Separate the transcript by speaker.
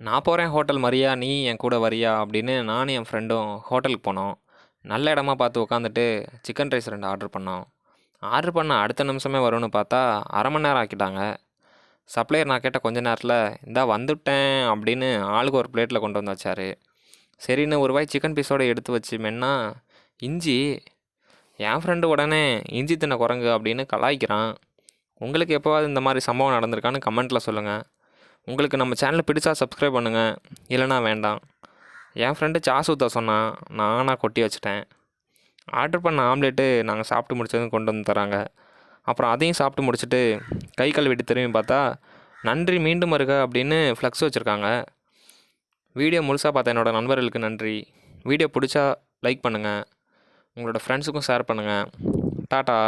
Speaker 1: நான் போகிறேன் ஹோட்டல் மரியா, நீ என் கூட வரியா அப்படின்னு நானும் என் ஃப்ரெண்டும் ஹோட்டலுக்கு போனோம். நல்ல இடமா பார்த்து உட்காந்துட்டு சிக்கன் ரைஸ் 2 ஆர்டர் பண்ணோம். ஆர்டர் பண்ண அடுத்த நிமிஷமே வரும்னு பார்த்தா அரை மணி நேரம் ஆக்கிட்டாங்க. சப்ளையர் நான் கேட்ட கொஞ்ச நேரத்தில் இந்தா வந்துட்டேன் அப்படின்னு ஆளுக்கு ஒரு பிளேட்டில் கொண்டு வந்து வச்சாரு. சரின்னு ஒரு வாய் சிக்கன் பீஸோடு எடுத்து வச்சு மென்னா இஞ்சி. என் ஃப்ரெண்டு உடனே இஞ்சி தின்ன குரங்கு அப்படின்னு கலாய்க்கிறான். உங்களுக்கு எப்போவாது இந்த மாதிரி சம்பவம் நடந்திருக்கான்னு கமெண்ட்டில் சொல்லுங்கள். உங்களுக்கு நம்ம சேனலை பிடிச்சா சப்ஸ்கிரைப் பண்ணுங்கள், இல்லைனா வேண்டாம். என் ஃப்ரெண்டு சாஸ் ஊற்ற சொன்னான், நானாக கொட்டி வச்சுட்டேன். ஆர்டர் பண்ண ஆம்லேட்டு நாங்கள் சாப்பிட்டு முடிச்சதும் கொண்டு வந்து தராங்க. அப்புறம் அதையும் சாப்பிட்டு முடிச்சுட்டு கை கழுவிட்டு திரும்பி பார்த்தா நன்றி மீண்டும் வருக அப்படின்னு ஃப்ளக்ஸ் வச்சுருக்காங்க. வீடியோ முழுசாக பார்த்த என்னோடய நண்பர்களுக்கு நன்றி. வீடியோ பிடிச்சா லைக் பண்ணுங்கள், உங்களோட ஃப்ரெண்ட்ஸுக்கும் ஷேர் பண்ணுங்கள். டாட்டா.